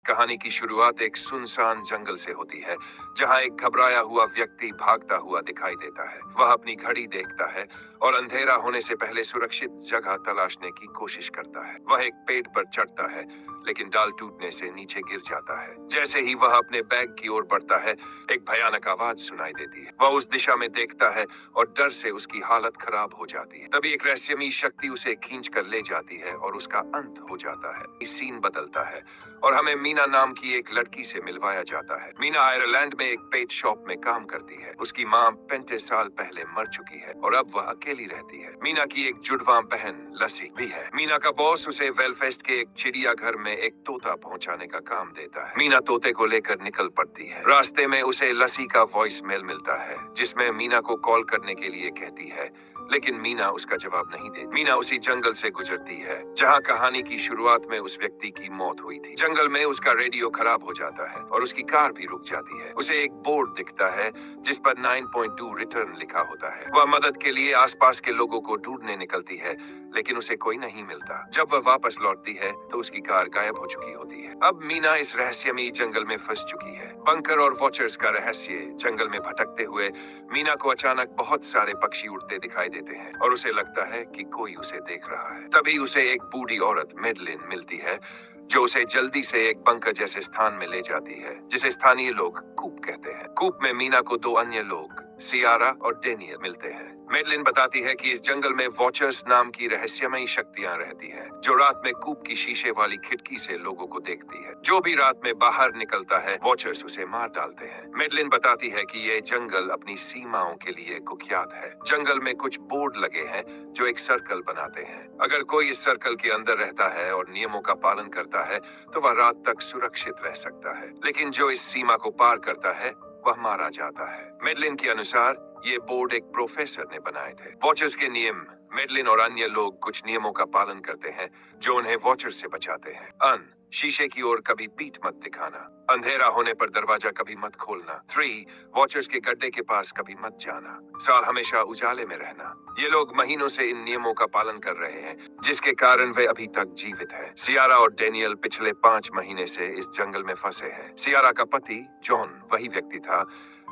कहानी की शुरुआत एक सुनसान जंगल से होती है, जहां एक घबराया हुआ व्यक्ति भागता हुआ दिखाई देता है। वह अपनी घड़ी देखता है और अंधेरा होने से पहले सुरक्षित जगह तलाशने की कोशिश करता है। वह एक पेड़ पर चढ़ता है, लेकिन डाल टूटने से नीचे गिर जाता है। जैसे ही वह अपने बैग की ओर बढ़ता है, एक भयानक आवाज सुनाई देती है। वह उस दिशा में देखता है और डर से उसकी हालत खराब हो जाती है। तभी एक रहस्यमयी शक्ति उसे खींच कर ले जाती है और उसका अंत हो जाता है। सीन बदलता है और हमें मीना नाम की एक लड़की से मिलवाया जाता है। मीना आयरलैंड में एक पेट शॉप में काम करती है। उसकी मां 35 साल पहले मर चुकी है और अब वह अकेली रहती है। मीना की एक जुड़वा बहन लसी भी है। मीना का बॉस उसे वेलफेस्ट के एक चिड़ियाघर में एक तोता पहुंचाने का काम देता है। मीना तोते को लेकर निकल पड़ती है। रास्ते में उसे लसी का वॉइस मेल मिलता है, जिसमें मीना को कॉल करने के लिए कहती है, लेकिन मीना उसका जवाब नहीं देती। मीना उसी जंगल से गुजरती है जहां कहानी की शुरुआत में उस व्यक्ति की मौत हुई थी। जंगल में उसका रेडियो खराब हो जाता है और उसकी कार भी रुक जाती है। उसे एक बोर्ड दिखता है जिस पर 9.2 रिटर्न लिखा होता है। वह मदद के लिए आसपास के लोगों को ढूंढने निकलती है, लेकिन उसे कोई नहीं मिलता। जब वह वापस लौटती है तो उसकी कार गायब हो चुकी होती है। अब मीना इस रहस्यमयी जंगल में फंस चुकी है। बंकर और वॉचर्स का रहस्य। जंगल में भटकते हुए मीना को अचानक बहुत सारे पक्षी उड़ते दिखाई देते हैं और उसे लगता है कि कोई उसे देख रहा है। तभी उसे एक बूढ़ी औरत मेडलिन मिलती है, जो उसे जल्दी से एक बंकर जैसे स्थान में ले जाती है, जिसे स्थानीय लोग कूप कहते हैं। कूप में मीना को दो अन्य लोग, सियारा और डेनियल, मिलते हैं। मेडलिन बताती है कि इस जंगल में वॉचर्स नाम की रहस्यमयी शक्तियां रहती है, जो रात में कूप की शीशे वाली खिड़की से लोगों को देखती है। जो भी रात में बाहर निकलता है, वॉचर्स उसे मार डालते हैं। मेडलिन बताती है कि ये जंगल अपनी सीमाओं के लिए कुख्यात है। जंगल में कुछ बोर्ड लगे हैं जो एक सर्कल बनाते हैं। अगर कोई इस सर्कल के अंदर रहता है और नियमों का पालन करता है, तो वह रात तक सुरक्षित रह सकता है, लेकिन जो इस सीमा को पार करता है, वह मारा जाता है। मेडलिन के अनुसार ये बोर्ड एक प्रोफेसर ने बनाए थे। वॉचर्स के नियम। मेडलिन और अन्य लोग कुछ नियमों का पालन करते हैं जो उन्हें वॉचर्स से बचाते हैं। शीशे की ओर कभी पीठ मत दिखाना। अंधेरा होने पर दरवाजा कभी मत खोलना। 3 वॉचर्स के गड्ढे के पास कभी मत जाना। साल हमेशा उजाले में रहना। ये लोग महीनों से इन नियमों का पालन कर रहे हैं, जिसके कारण वे अभी तक जीवित हैं। सियारा और डेनियल पिछले 5 महीने से इस जंगल में फंसे हैं। सियारा का पति जॉन वही व्यक्ति था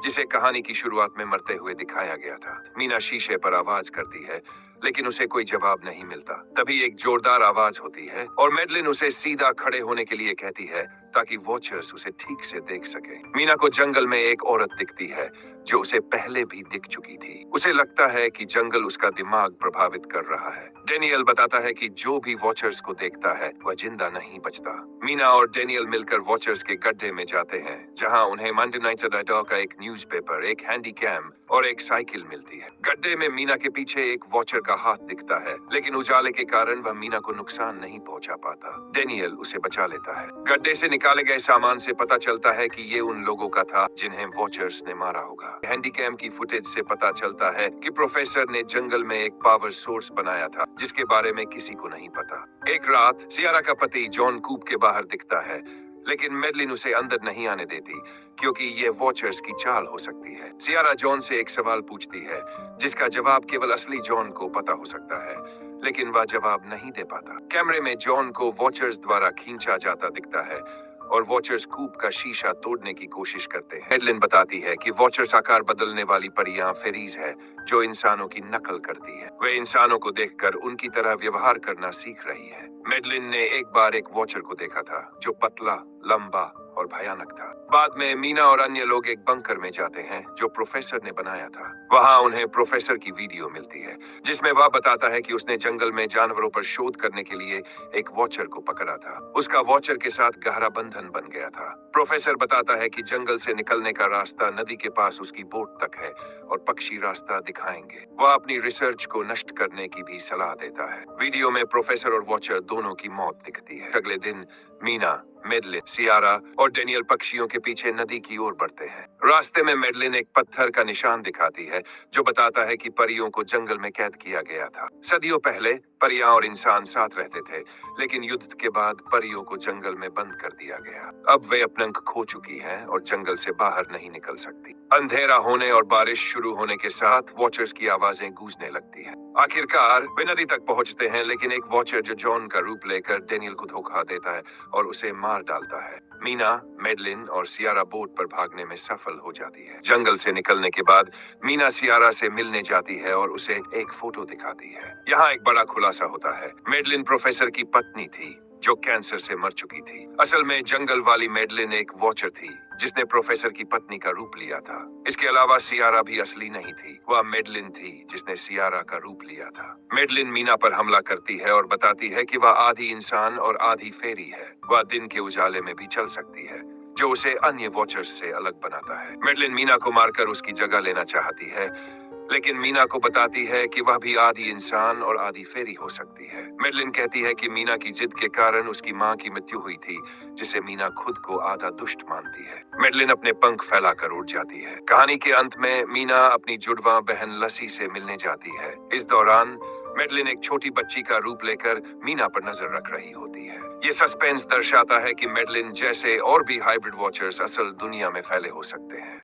जिसे कहानी की शुरुआत में मरते हुए दिखाया गया था। मीना शीशे पर आवाज करती है, लेकिन उसे कोई जवाब नहीं मिलता। तभी एक जोरदार आवाज होती है और मेडलिन उसे सीधा खड़े होने के लिए कहती है, ताकि वॉचर्स उसे ठीक से देख सके। मीना को जंगल में एक औरत दिखती है जो उसे पहले भी दिख चुकी थी। उसे लगता है कि जंगल उसका दिमाग प्रभावित कर रहा है। डेनियल बताता है कि जो भी वॉचर्स को देखता है, वह जिंदा नहीं बचता। मीना और डेनियल मिलकर वॉचर्स के गड्ढे में जाते हैं, जहां उन्हें मंडे नाइट सैटरडे का एक न्यूज़पेपर, एक हैंडी कैम और एक साइकिल मिलती है। गड्ढे में मीना के पीछे एक वॉचर का हाथ दिखता है, लेकिन उजाले के कारण वह मीना को नुकसान नहीं पहुंचा पाता। डेनियल उसे बचा लेता है। गड्ढे से निकाले गए सामान से पता चलता है कि ये उन लोगों का था जिन्हें वॉचर्स ने मारा होगा। हैंडीकैम की फुटेज से पता चलता है कि प्रोफेसर ने जंगल में एक पावर सोर्स बनाया था, जिसके बारे में किसी को नहीं पता। एक रात सियारा का पति जॉन कूप के बाहर दिखता है, लेकिन मेडलिन उसे अंदर नहीं आने देती, क्योंकि ये वॉचर्स की चाल हो सकती है। सियारा जॉन से एक सवाल पूछती है, जिसका जवाब केवल असली जॉन को पता हो सकता है, लेकिन वह जवाब नहीं दे पाता। कैमरे में जॉन को वॉचर्स द्वारा खींचा जाता दिखता है और वॉचर्स कूप का शीशा तोड़ने की कोशिश करते हैं। मेडलिन बताती है कि वॉचर्स आकार बदलने वाली परियां फेरीज है, जो इंसानों की नकल करती है। वे इंसानों को देखकर उनकी तरह व्यवहार करना सीख रही है। मेडलिन ने एक बार एक वॉचर को देखा था जो पतला, लंबा और भयानक था। बाद में मीना और अन्य लोग एक बंकर में जाते हैं जो प्रोफेसर ने बनाया था। वहां उन्हें प्रोफेसर की वीडियो मिलती है, जिसमें वह बताता है कि उसने जंगल में जानवरों पर शोध करने के लिए एक वॉचर को पकड़ा था। उसका वॉचर के साथ गहरा बंधन बन गया था। प्रोफेसर बताता है कि जंगल से निकलने का रास्ता नदी के पास उसकी बोट तक है और पक्षी रास्ता दिखाएंगे। वह अपनी रिसर्च को नष्ट करने की भी सलाह देता है। वीडियो में प्रोफेसर और वॉचर दोनों की मौत दिखती है। अगले दिन मीना, मेडलिन, सियारा और डेनियल पक्षियों के पीछे नदी की ओर बढ़ते हैं। रास्ते में मेडलिन एक पत्थर का निशान दिखाती है, जो बताता है कि परियों को जंगल में कैद किया गया था। सदियों पहले परियां और इंसान साथ रहते थे, लेकिन युद्ध के बाद परियों को जंगल में बंद कर दिया गया। अब वे अपना अंक खो चुकी हैं और जंगल से बाहर नहीं निकल सकती। अंधेरा होने और बारिश शुरू होने के साथ वॉचर्स की आवाजें गूंजने लगती हैं। आखिरकार वे नदी तक पहुंचते हैं, लेकिन एक वॉचर जो जॉन का रूप लेकर डेनियल को धोखा देता है और उसे मार मार डालता है। मीना, मेडलिन और सियारा बोट पर भागने में सफल हो जाती है। जंगल से निकलने के बाद मीना सियारा से मिलने जाती है और उसे एक फोटो दिखाती है। यहाँ एक बड़ा खुलासा होता है। मेडलिन प्रोफेसर की पत्नी थी जो कैंसर से मर चुकी थी। असल में जंगल वाली मेडलिन एक वॉचर थी जिसने प्रोफेसर की पत्नी का रूप लिया था। इसके अलावा सियारा भी असली नहीं थी, वह मेडलिन थी जिसने सियारा का रूप लिया था। मेडलिन मीना पर हमला करती है और बताती है कि वह आधी इंसान और आधी फेरी है। वह दिन के उजाले में भी चल सकती है, जो उसे अन्य वॉचर्स से अलग बनाता है। मेडलिन मीना को मारकर उसकी जगह लेना चाहती है, लेकिन मीना को बताती है कि वह भी आधी इंसान और आधी फेरी हो सकती है। मेडलिन कहती है कि मीना की जिद के कारण उसकी मां की मृत्यु हुई थी, जिसे मीना खुद को आधा दुष्ट मानती है। मेडलिन अपने पंख फैलाकर उड़ जाती है। कहानी के अंत में मीना अपनी जुड़वा बहन लसी से मिलने जाती है। इस दौरान मेडलिन एक छोटी बच्ची का रूप लेकर मीना पर नजर रख रही होती है। ये सस्पेंस दर्शाता है कि मेडलिन जैसे और भी हाइब्रिड वॉचर्स असल दुनिया में फैले हो सकते हैं।